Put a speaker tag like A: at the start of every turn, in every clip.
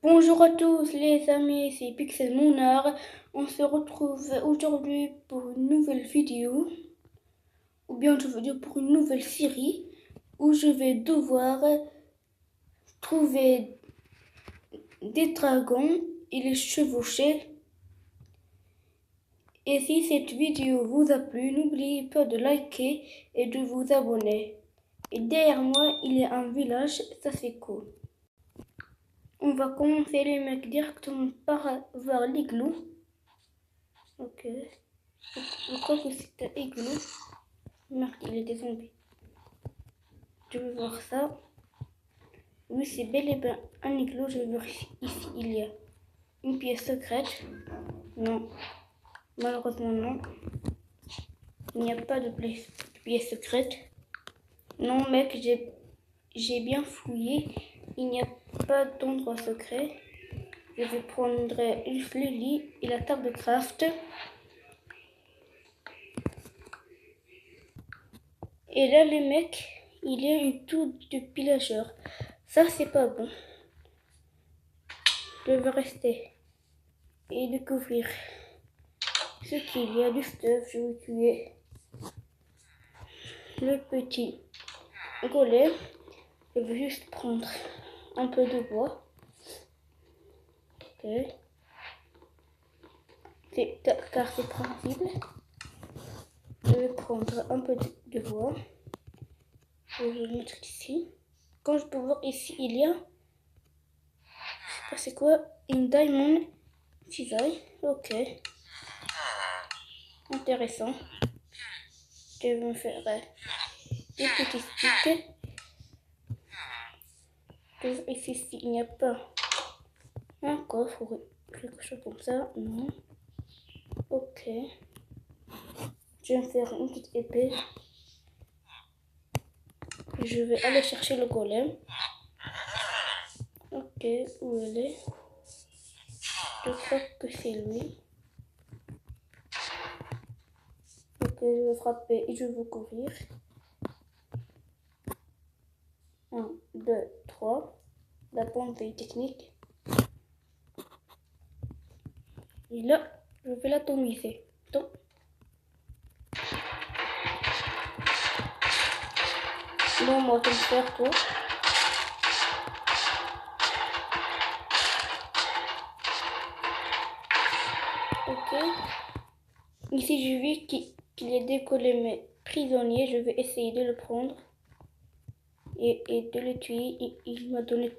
A: Bonjour à tous les amis, c'est Pixel Mooner. On se retrouve aujourd'hui pour une nouvelle vidéo, ou bien je veux dire pour une nouvelle série, où je vais devoir trouver des dragons et les chevaucher. Et si cette vidéo vous a plu, n'oubliez pas de liker et de vous abonner. Et derrière moi, il y a un village, ça c'est cool. On va commencer les mecs directement par voir l'igloo. Ok. Je crois que c'est un igloo. Merde, il est descendu. Je vais voir ça. Oui, c'est bel et bien un igloo. Je vais voir ici, il y a une pièce secrète. Non. Malheureusement, non. Il n'y a pas de pièce secrète. Non, mec, j'ai bien fouillé. Il n'y a pas d'endroit secret. Je vais prendre le lit et la table de craft. Et là, les mecs, il y a une tour de pillageur. Ça, c'est pas bon. Je vais rester et découvrir ce qu'il y a du stuff. Je vais tuer le petit golem. Je vais juste prendre un peu de bois. Ok. Car c'est sensible. Je vais prendre un peu de bois. Je vais le mettre ici. Quand je peux voir ici, il y a... C'est quoi? Une diamond cisaille. Ok. Intéressant. Je vais me faire des petits sticks. Ici, il n'y a pas un coffre ou quelque chose comme ça. Non. Ok. Je vais me faire une petite épée. Je vais aller chercher le golem. Ok, où elle est? Je crois que c'est lui. Ok, je vais frapper et je vais courir. 1, 2, 3. La pompe est technique. Et là, je vais l'atomiser. Donc, bon, moi, je vais faire tout. Ok. Ici, je vis qu'il est décollé mes prisonniers. Je vais essayer de le prendre et de le tuer. Il m'a donné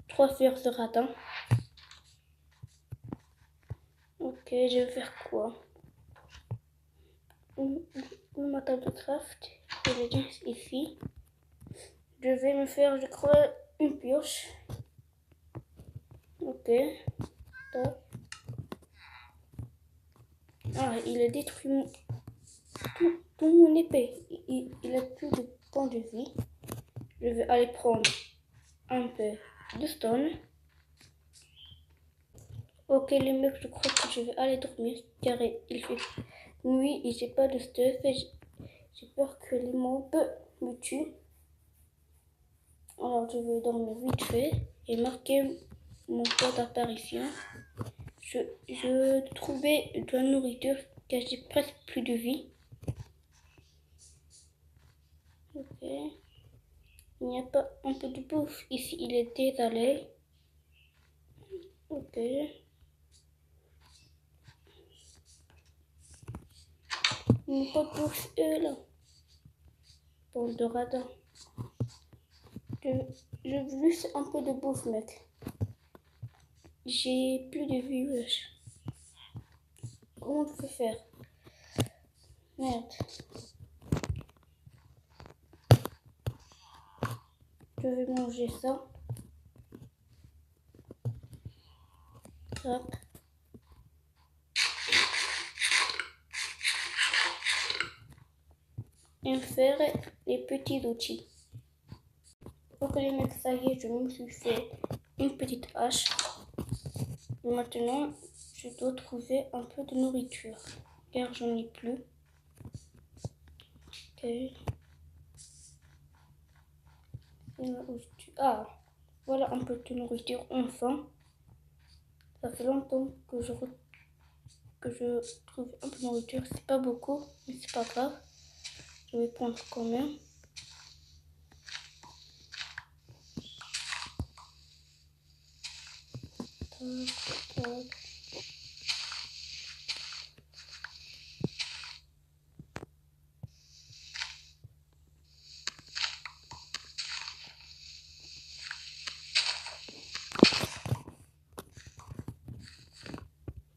A: 3 fers de radin. Ok, je vais faire quoi? Ma table de craft. Je vais dire ici. Je vais me faire, je crois, une pioche. Ok. Top. Ah, il a détruit tout mon épée. Il a plus de points de vie. Je vais aller prendre un peu de stone. Ok, les mecs, je crois que je vais aller dormir car il fait nuit et j'ai pas de stuff. J'ai peur que les mobs me tuent. Alors, je vais dormir vite fait et marquer mon point d'apparition. Je trouvais de la nourriture car j'ai presque plus de vie. Ok. Il n'y a pas un peu de bouffe. Ici, il est désalé. Ok. Il n'y a pas de bouffe là. Pour de radin. Je veux juste un peu de bouffe, mec. J'ai plus de vie, wesh. Comment je peux faire? Merde. Je vais manger ça. Hop. Et faire les petits outils. Ok les mecs, ça y est, je me suis fait une petite hache. Maintenant, je dois trouver un peu de nourriture. Car j'en ai plus. Ok. Ah, voilà un peu de nourriture enfin. Ça fait longtemps que je trouve un peu de nourriture. C'est pas beaucoup, mais c'est pas grave. Je vais prendre quand même. Tac, tac.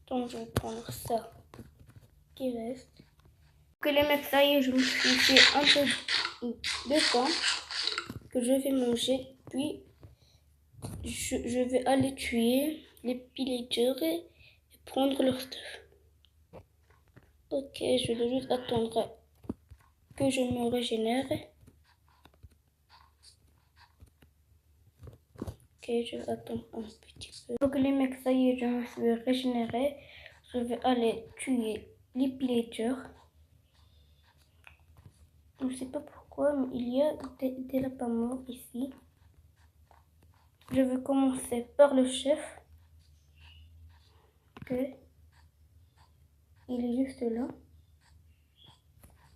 A: Donc je vais prendre ça qui reste. Que les mecs, ça y est, je me suis fait un peu de temps que je vais manger. Puis je vais aller tuer les pillagers et prendre leur stuff. Ok, je dois juste attendre que je me régénère. Ok, je vais attendre un petit peu. Donc les mecs, ça y est, je me suis régénéré. Je vais aller tuer les pillagers. Je ne sais pas pourquoi, mais il y a des lapins morts ici. Je vais commencer par le chef. Ok. Il est juste là.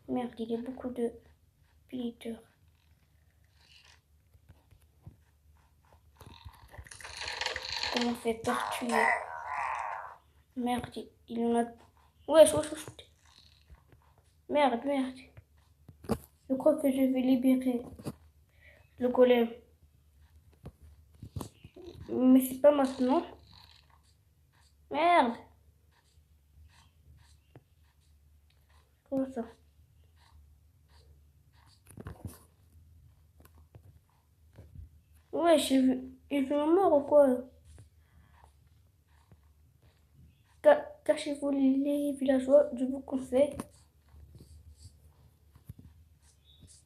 A: Merde, il y a beaucoup de pillagers. Commencer par tuer. Merde, il y en a... Wesh, wesh, wesh. Merde, merde. Je crois que je vais libérer le golem. Mais c'est pas maintenant. Merde. Comment ça? Wesh, il veut mort ou quoi? Cachez-vous les villageois, je vous conseille.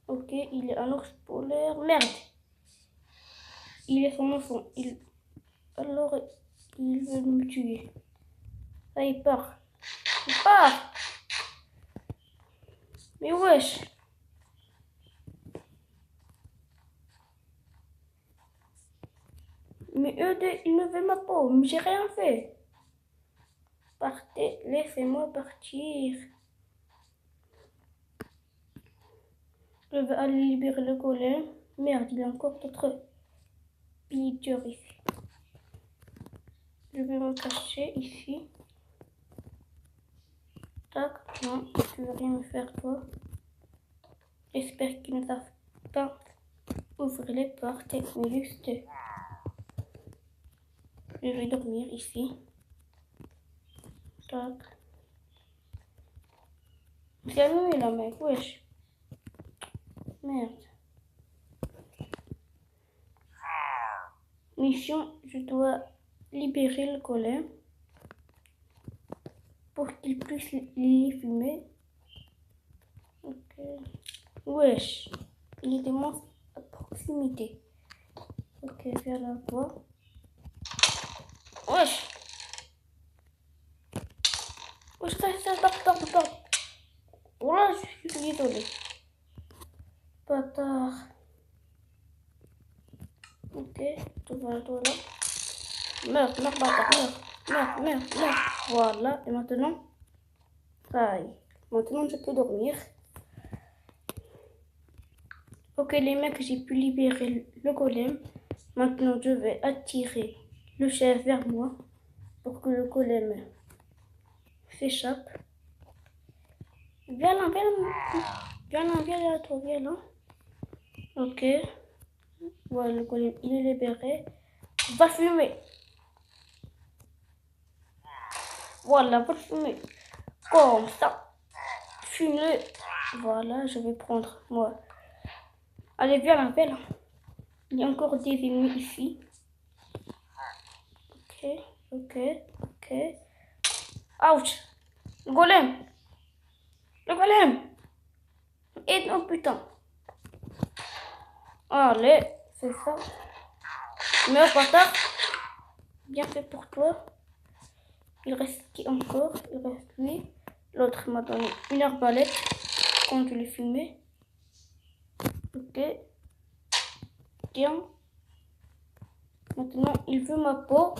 A: Ok, il est un ours polaire. Merde. Il est son enfant. Alors, il veut me tuer. Ça, il part. Il part. Mais wesh. Mais eux deux, ils me veulent ma peau. Mais j'ai rien fait. Partez, laissez-moi partir. Je vais aller libérer le golem. Merde, il y a encore d'autres pillagers ici. Je vais me cacher ici. Tac, non, tu veux rien me faire toi. J'espère qu'ils ne savent pas ouvrir les portes, mais juste... Je vais dormir ici. Tac. C'est à nous là, mec, wesh. Merde. Mission, je dois libérer le golem pour qu'il puisse les fumer. Ok. Wesh. Il y a des monstres à proximité. Ok, viens là, toi. Wesh. Wesh, ça, pardon. Oh là, je suis désolé. Bâtard. Ok, toi là. Meurs, bâtard, meurs. Voilà, et maintenant, aïe. Maintenant, je peux dormir. Ok, les mecs, j'ai pu libérer le golem. Maintenant, je vais attirer le chef vers moi pour que le golem s'échappe. Viens là, toi, viens là. Ok. Voilà, le golem, il est libéré. Va fumer. Voilà, va fumer. Comme ça. Fume-le. Voilà, je vais prendre moi. Allez, viens là. Il y a encore des ennemis ici. Ok. Ouch. Le golem. Et non, putain. Allez, c'est ça. Meurs, bâtard. Bien fait pour toi. Il reste qui encore? Il reste lui. L'autre m'a donné une arbalète quand je l'ai filmé. Ok. Tiens. Maintenant, il veut ma peau.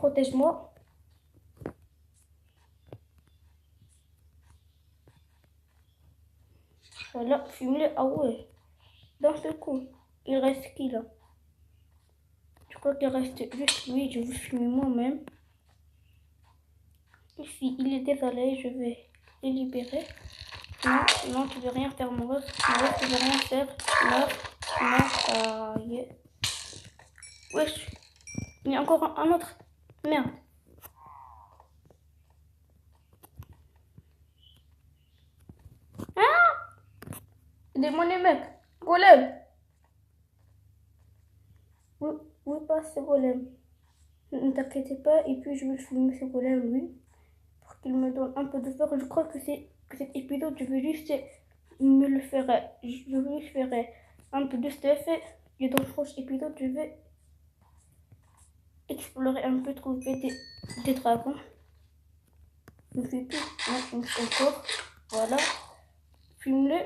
A: protège-moi. Voilà, fume-le. Ah ouais. D'un seul coup, il reste qui là? Je crois qu'il reste juste lui. Je vais fumer moi-même. Ici, il est désolé. Je vais le libérer. Non, non, tu veux rien faire, mon ref. Mon ref, tu veux rien faire. Meurs. Aïe. Wesh. Il y a encore un autre. Merde. Ah! Aidez-moi les mecs. Golem. Oui, oui, pas ce golem. Ne t'inquiétez pas. Et puis je vais filmer ce golem, lui. Pour qu'il me donne un peu de peur. Je crois que cet épisode, je vais juste me le faire. Je vais juste faire un peu de stuff. Et dans le prochain épisode, je vais explorer un peu, trouver des dragons. Je fais tout. Non, encore. Voilà. Fume-le.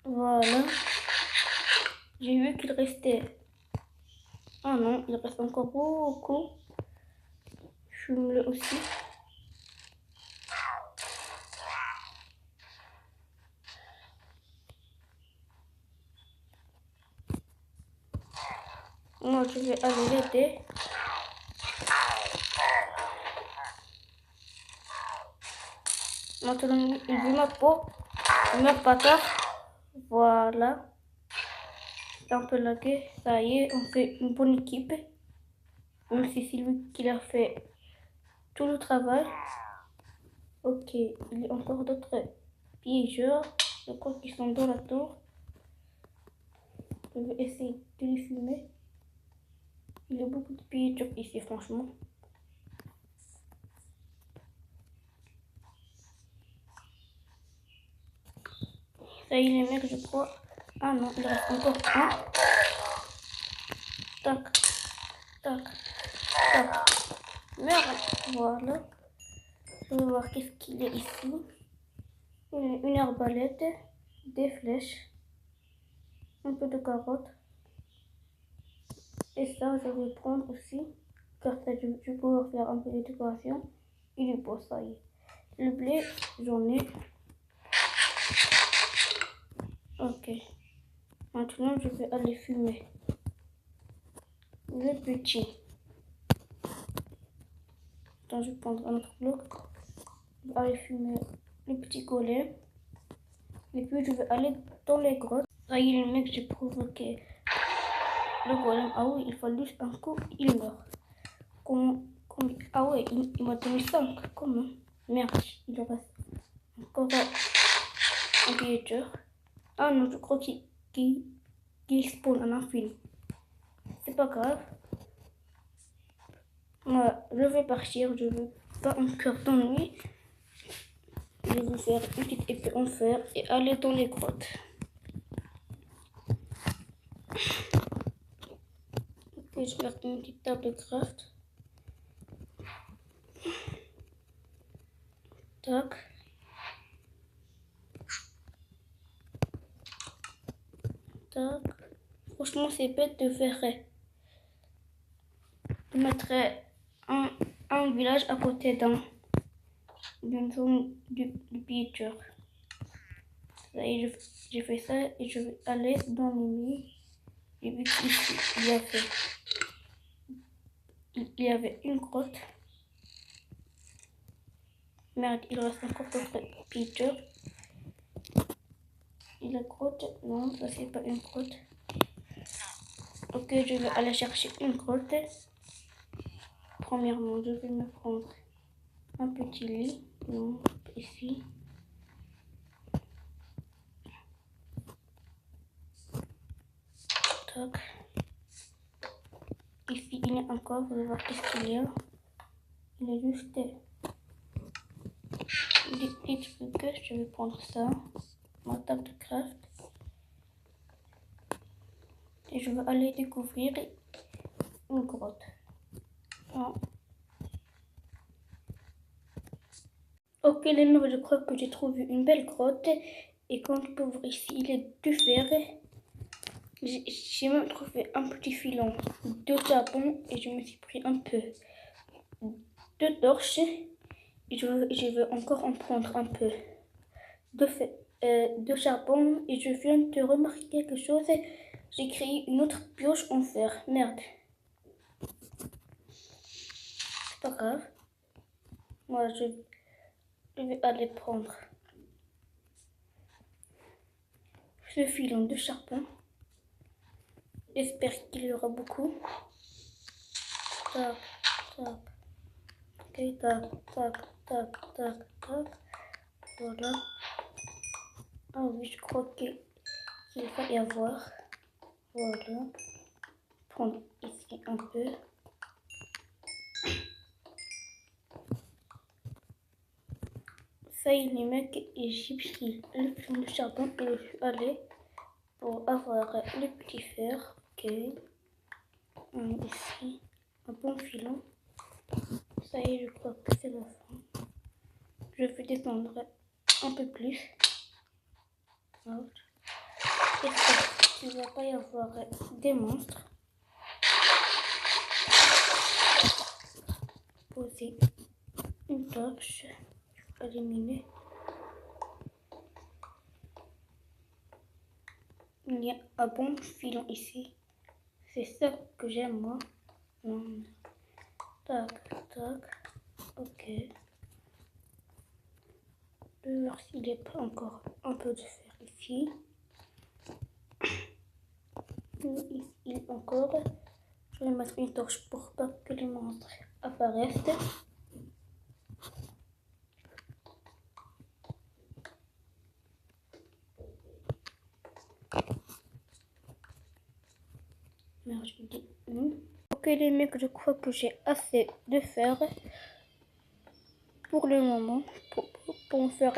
A: Voilà. J'ai vu qu'il restait. Ah non, il reste encore beaucoup. Fume-le aussi. Moi, je vais aller l'aider. Maintenant, il veut ma peau. Il meurt pas tard. Voilà. C'est un peu lagué. Ça y est, on fait une bonne équipe. Même si c'est lui qui a fait tout le travail. Ok, il y a encore d'autres piégeurs. Je crois qu'ils sont dans la tour. Je vais essayer de les fumer. Il y a beaucoup de piégeurs ici, franchement. Ça y est, les mecs, je crois. Ah non, il reste encore un. Tac, tac, tac. Merde, voilà. Je vais voir qu'est-ce qu'il y a ici. Une arbalète, des flèches, un peu de carottes. Et ça, je vais prendre aussi. Car ça, je vais pouvoir faire un peu de décoration. Et du beau, ça y est. Le blé, j'en ai. Ok. Maintenant, je vais aller fumer. Le petit. Attends, je vais prendre un autre bloc. Je vais aller fumer le petit golem. Et puis, je vais aller dans les grottes. Ça y est, le mec, j'ai provoqué le golem. Ah oui, il faut juste un coup, il meurt. Ah ouais, il m'a donné 5. Comment? Merde, il reste encore un piégeur. Ah non, je crois qu'il spawn un infini. C'est pas grave. Moi, je vais partir. Je veux pas encore d'ennui. Je vais faire une petite épée en fer et aller dans les grottes. Ok, je vais faire une petite table de craft. Tac. Tac. Franchement, c'est bête de faire de mettre un village à côté d'une zone du piégeur. Ça y est, j'ai fait ça et je vais aller dans les nuits. J'ai vu qu'ici, il y avait une grotte. Merde, il reste encore d'autres piégeurs. Et la grotte, non, ça c'est pas une grotte. Ok, je vais aller chercher une grotte. Premièrement, je vais me prendre un petit lit. Non, ici. Tac. Ici, il y a encore, je vais voir qu'est-ce qu'il y a. Il y a juste des petits trucs. Je vais prendre ça. Ma table de craft. Et je vais aller découvrir une grotte. Ah. Ok les mecs, je crois que j'ai trouvé une belle grotte. Et comme tu peux voir ici, il est du fer. J'ai même trouvé un petit filon de charbon et je me suis pris un peu de torche et je veux encore en prendre un peu de charbon et je viens de remarquer quelque chose. J'ai créé une autre pioche en fer. Merde. C'est pas grave. Moi, je vais aller prendre ce filon de charbon. J'espère qu'il y aura beaucoup. Tac, tac. Ok, tac, tac, tac, tac, tac. Voilà. Ah oui, je crois qu'il va y avoir. Voilà. Prendre ici un peu. Ça y est, les mecs, et j'ai pris le filon de charbon et je suis allée pour avoir le petit fer. Ok. Ici, un bon filon. Ça y est, je crois que c'est la fin. Je vais descendre un peu plus. J'espère qu'il ne va pas y avoir des monstres. Poser une torche. Éliminer. Il y a un bon filon ici. C'est ça que j'aime moi. Tac, tac. Ok. Je vais voir s'il n'est pas encore un peu de fer ici. Ici encore. Je vais mettre une torche pour pas que les monstres apparaissent. Merde, je dis une. Ok les mecs, je crois que j'ai assez de fer pour le moment pour me faire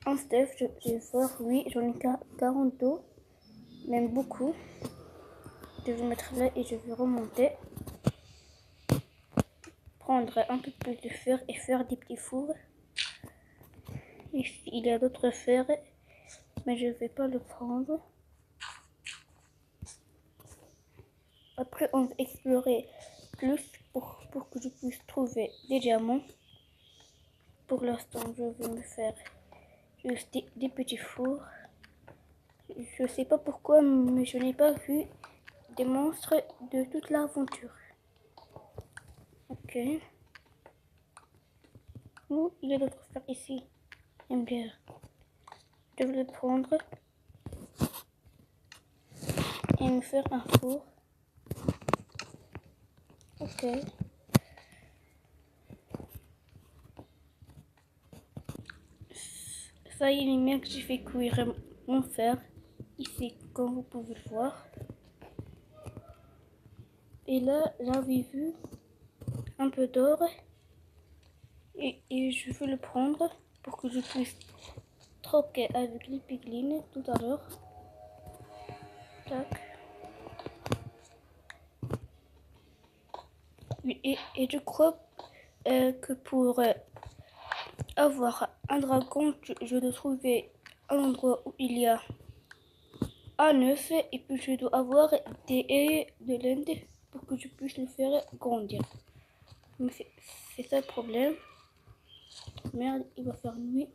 A: un stuff. Je vais voir, oui, j'en ai 42, même beaucoup. Je vais mettre là et je vais remonter. Prendre un peu plus de fer et faire des petits fours. Ici, il y a d'autres fers, mais je ne vais pas le prendre. Après, on va explorer plus pour que je puisse trouver des diamants. Pour l'instant, je vais me faire juste des petits fours. Je ne sais pas pourquoi, mais je n'ai pas vu des monstres de toute l'aventure. Ok. Oh, il y a d'autres fers ici. J'aime bien. Je vais le prendre et me faire un four. Ok. Ça y est les mecs, j'ai fait cuire mon fer ici comme vous pouvez le voir. Et là j'avais vu un peu d'or et je veux le prendre pour que je puisse troquer avec les piglines tout à l'heure. Tac. Et je crois que pour avoir un dragon, je dois trouver un endroit où il y a un œuf et puis je dois avoir des haies de laine pour que je puisse le faire grandir. Mais c'est ça le problème. Merde, il va faire nuit.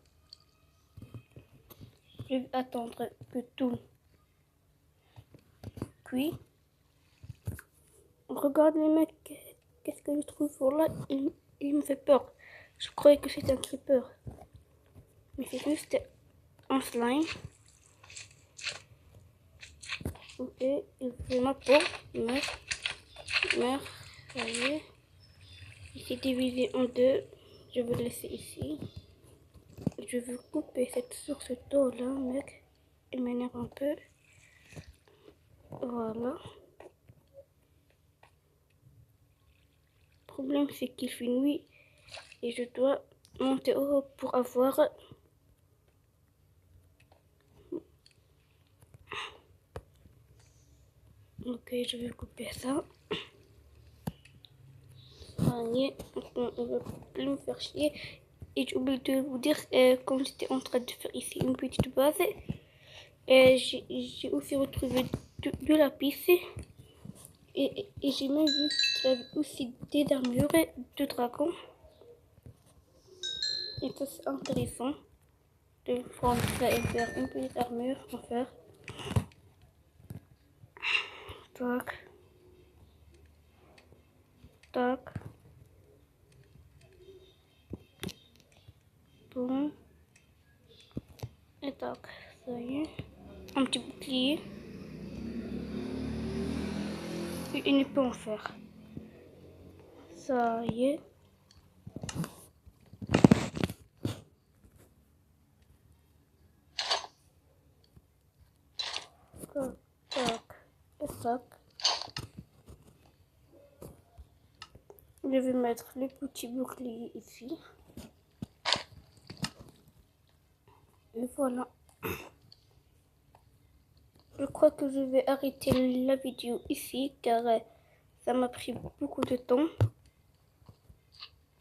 A: Je vais attendre que tout cuit. Regarde les mecs, qu'est-ce que je trouve là, il me fait peur. Je croyais que c'était un creeper. Mais c'est juste un slime. Ok, il fait ma peau. Merde, ça y est. Il s'est divisé en deux. Je vais le laisser ici. Je veux couper cette source d'eau là, mec. Il m'énerve un peu. Voilà. Le problème c'est qu'il fait nuit et je dois monter au haut pour avoir ok, je vais couper ça. Allez, on ne va plus me faire chier. Et j'ai oublié de vous dire, quand j'étais en train de faire ici une petite base, Et j'ai aussi retrouvé de la piste. Et j'ai même vu qu'il y avait aussi des armures de dragons. Et ça c'est intéressant de prendre ça et faire une petite armure en fer. Tac. Tac. Bon. Et tac. Ça y est. Un petit bouclier. Et une épée en fer. Ça y est. Tac. Tac. Et tac. Je vais mettre le petit bouclier ici. Et voilà. Je crois que je vais arrêter la vidéo ici car ça m'a pris beaucoup de temps.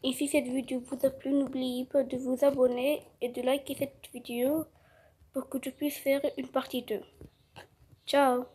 A: Et si cette vidéo vous a plu, n'oubliez pas de vous abonner et de liker cette vidéo pour que je puisse faire une partie 2. Ciao!